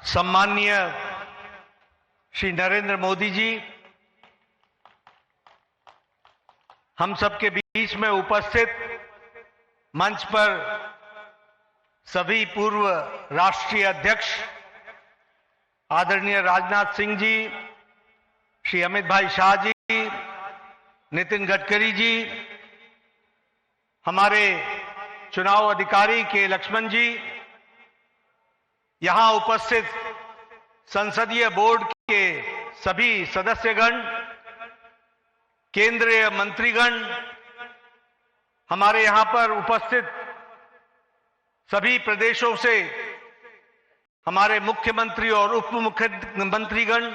सम्माननीय श्री नरेंद्र मोदी जी, हम सबके बीच में उपस्थित मंच पर सभी पूर्व राष्ट्रीय अध्यक्ष आदरणीय राजनाथ सिंह जी, श्री अमित भाई शाह जी, नितिन गडकरी जी, हमारे चुनाव अधिकारी के लक्ष्मण जी, यहां उपस्थित संसदीय बोर्ड के सभी सदस्यगण, केंद्रीय मंत्रीगण, हमारे यहां पर उपस्थित सभी प्रदेशों से हमारे मुख्यमंत्री और उप मुख्यमंत्रीगण,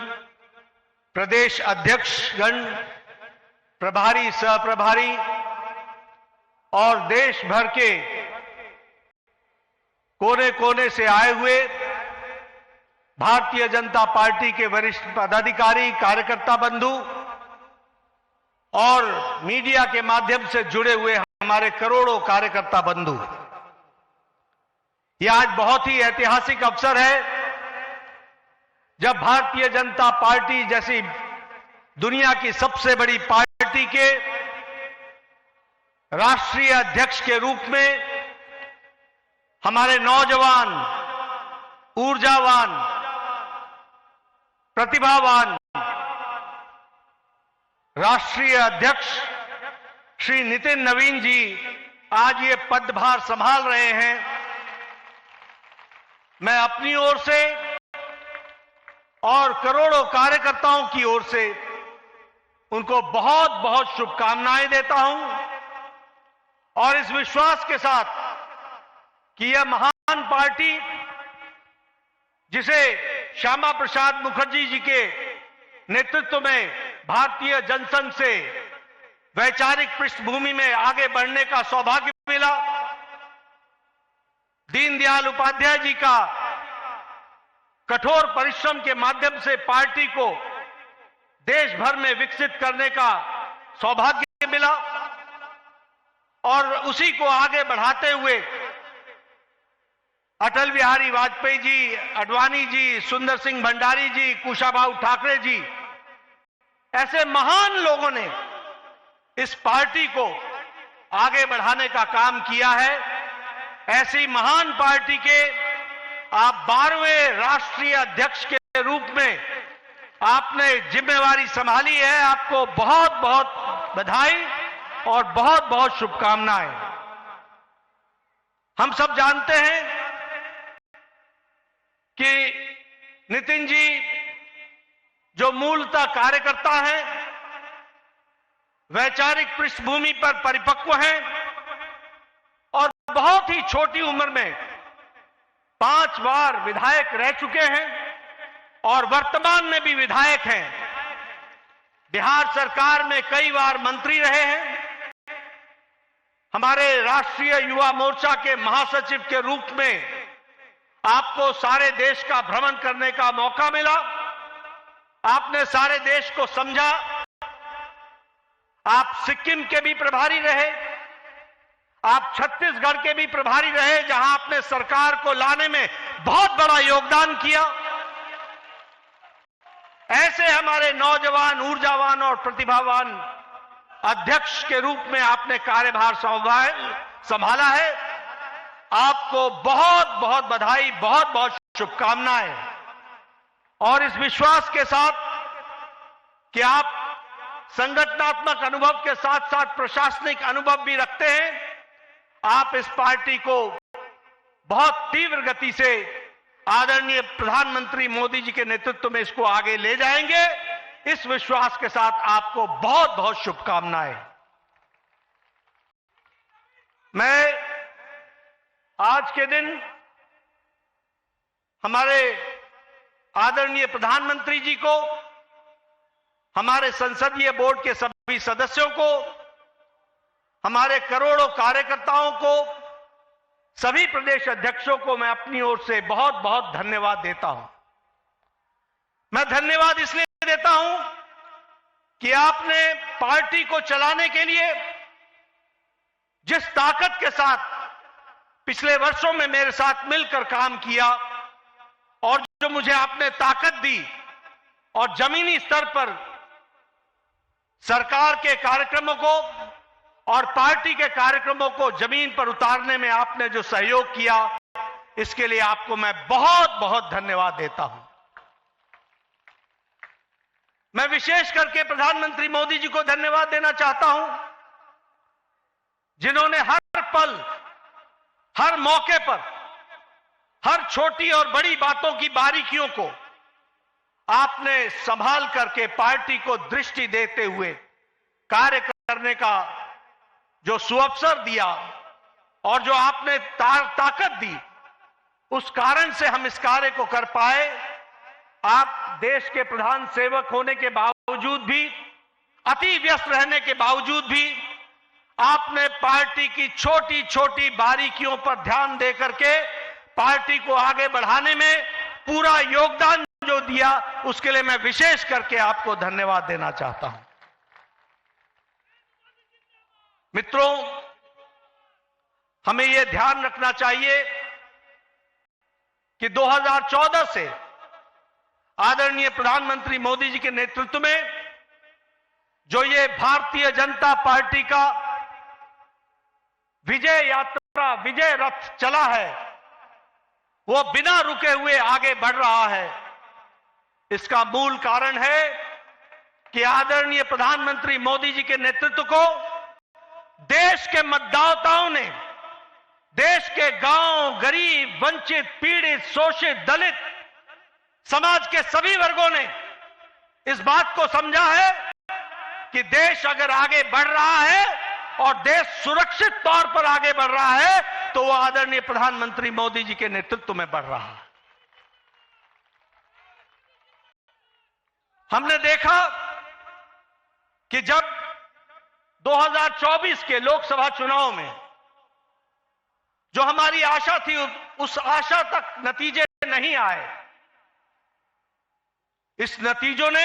प्रदेश अध्यक्षगण, प्रभारी, सहप्रभारी और देश भर के कोने कोने से आए हुए भारतीय जनता पार्टी के वरिष्ठ पदाधिकारी, कार्यकर्ता बंधु और मीडिया के माध्यम से जुड़े हुए हमारे करोड़ों कार्यकर्ता बंधु, यह आज बहुत ही ऐतिहासिक अवसर है जब भारतीय जनता पार्टी जैसी दुनिया की सबसे बड़ी पार्टी के राष्ट्रीय अध्यक्ष के रूप में हमारे नौजवान, ऊर्जावान, प्रतिभावान राष्ट्रीय अध्यक्ष श्री नितिन नवीन जी आज ये पदभार संभाल रहे हैं। मैं अपनी ओर से और करोड़ों कार्यकर्ताओं की ओर से उनको बहुत बहुत शुभकामनाएं देता हूं और इस विश्वास के साथ कि यह महान पार्टी, जिसे श्यामा प्रसाद मुखर्जी जी के नेतृत्व में भारतीय जनसंघ से वैचारिक पृष्ठभूमि में आगे बढ़ने का सौभाग्य मिला, दीनदयाल उपाध्याय जी का कठोर परिश्रम के माध्यम से पार्टी को देश भर में विकसित करने का सौभाग्य मिला और उसी को आगे बढ़ाते हुए अटल बिहारी वाजपेयी जी, अडवाणी जी, सुंदर सिंह भंडारी जी, कुशाभाऊ ठाकरे जी, ऐसे महान लोगों ने इस पार्टी को आगे बढ़ाने का काम किया है। ऐसी महान पार्टी के आप 12वें राष्ट्रीय अध्यक्ष के रूप में आपने जिम्मेवारी संभाली है। आपको बहुत बहुत बधाई और बहुत बहुत शुभकामनाएं। हम सब जानते हैं कि नितिन जी जो मूलतः कार्यकर्ता हैं, वैचारिक पृष्ठभूमि पर परिपक्व हैं और बहुत ही छोटी उम्र में 5 बार विधायक रह चुके हैं और वर्तमान में भी विधायक हैं। बिहार सरकार में कई बार मंत्री रहे हैं। हमारे राष्ट्रीय युवा मोर्चा के महासचिव के रूप में आपको सारे देश का भ्रमण करने का मौका मिला। आपने सारे देश को समझा। आप सिक्किम के भी प्रभारी रहे, आप छत्तीसगढ़ के भी प्रभारी रहे, जहां आपने सरकार को लाने में बहुत बड़ा योगदान किया। ऐसे हमारे नौजवान, ऊर्जावान और प्रतिभावान अध्यक्ष के रूप में आपने कार्यभार संभाला है। आपको बहुत बहुत बधाई, बहुत बहुत शुभकामनाएं और इस विश्वास के साथ कि आप संगठनात्मक अनुभव के साथ साथ प्रशासनिक अनुभव भी रखते हैं, आप इस पार्टी को बहुत तीव्र गति से आदरणीय प्रधानमंत्री मोदी जी के नेतृत्व में इसको आगे ले जाएंगे। इस विश्वास के साथ आपको बहुत बहुत शुभकामनाएं। मैं आज के दिन हमारे आदरणीय प्रधानमंत्री जी को, हमारे संसदीय बोर्ड के सभी सदस्यों को, हमारे करोड़ों कार्यकर्ताओं को, सभी प्रदेश अध्यक्षों को मैं अपनी ओर से बहुत बहुत धन्यवाद देता हूं। मैं धन्यवाद इसलिए देता हूं कि आपने पार्टी को चलाने के लिए जिस ताकत के साथ पिछले वर्षों में मेरे साथ मिलकर काम किया और जो मुझे आपने ताकत दी और जमीनी स्तर पर सरकार के कार्यक्रमों को और पार्टी के कार्यक्रमों को जमीन पर उतारने में आपने जो सहयोग किया, इसके लिए आपको मैं बहुत बहुत धन्यवाद देता हूं। मैं विशेष करके प्रधानमंत्री मोदी जी को धन्यवाद देना चाहता हूं, जिन्होंने हर पल, हर मौके पर, हर छोटी और बड़ी बातों की बारीकियों को आपने संभाल करके पार्टी को दृष्टि देते हुए कार्य करने का जो सुअवसर दिया और जो आपने ताकत दी, उस कारण से हम इस कार्य को कर पाए। आप देश के प्रधान सेवक होने के बावजूद भी, अति व्यस्त रहने के बावजूद भी, आपने पार्टी की छोटी छोटी बारीकियों पर ध्यान दे करके पार्टी को आगे बढ़ाने में पूरा योगदान जो दिया, उसके लिए मैं विशेष करके आपको धन्यवाद देना चाहता हूं। मित्रों, हमें यह ध्यान रखना चाहिए कि 2014 से आदरणीय प्रधानमंत्री मोदी जी के नेतृत्व में जो ये भारतीय जनता पार्टी का विजय यात्रा, विजय रथ चला है, वो बिना रुके हुए आगे बढ़ रहा है। इसका मूल कारण है कि आदरणीय प्रधानमंत्री मोदी जी के नेतृत्व को देश के मतदाताओं ने, देश के गांव, गरीब, वंचित, पीड़ित, शोषित, दलित समाज के सभी वर्गों ने इस बात को समझा है कि देश अगर आगे बढ़ रहा है और देश सुरक्षित तौर पर आगे बढ़ रहा है, तो वो आदरणीय प्रधानमंत्री मोदी जी के नेतृत्व में बढ़ रहा है। हमने देखा कि जब 2024 के लोकसभा चुनाव में जो हमारी आशा थी, उस आशा तक नतीजे नहीं आए। इस नतीजों ने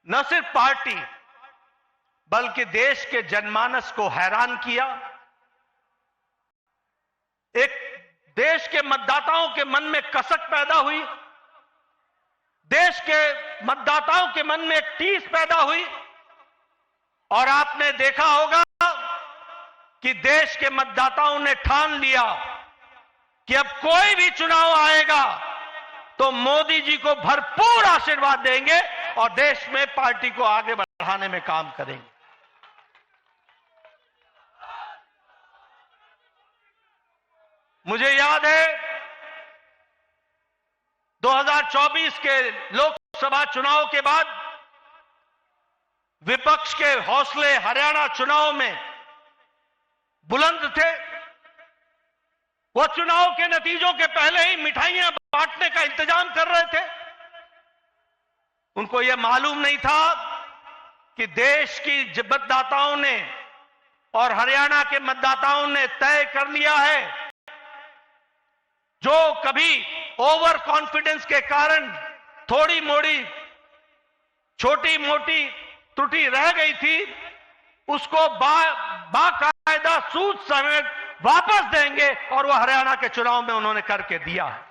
न सिर्फ पार्टी बल्कि देश के जनमानस को हैरान किया। एक देश के मतदाताओं के मन में कसक पैदा हुई, देश के मतदाताओं के मन में एक टीस पैदा हुई, और आपने देखा होगा कि देश के मतदाताओं ने ठान लिया कि अब कोई भी चुनाव आएगा तो मोदी जी को भरपूर आशीर्वाद देंगे और देश में पार्टी को आगे बढ़ाने में काम करेंगे। मुझे याद है 2024 के लोकसभा चुनाव के बाद विपक्ष के हौसले हरियाणा चुनाव में बुलंद थे। वो चुनाव के नतीजों के पहले ही मिठाइयां बांटने का इंतजाम कर रहे थे। उनको यह मालूम नहीं था कि देश की मतदाताओं ने और हरियाणा के मतदाताओं ने तय कर लिया है, जो कभी ओवर कॉन्फिडेंस के कारण थोड़ी मोड़ी छोटी मोटी त्रुटि रह गई थी, उसको बाकायदा सूद समेत वापस देंगे, और वह हरियाणा के चुनाव में उन्होंने करके दिया है।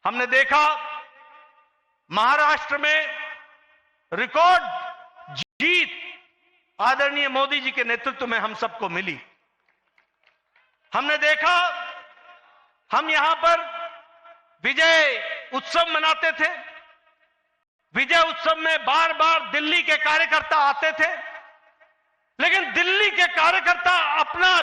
हमने देखा महाराष्ट्र में रिकॉर्ड जीत आदरणीय मोदी जी के नेतृत्व में हम सबको मिली। हमने देखा हम यहां पर विजय उत्सव मनाते थे। विजय उत्सव में बार बार दिल्ली के कार्यकर्ता आते थे, लेकिन दिल्ली के कार्यकर्ता अपना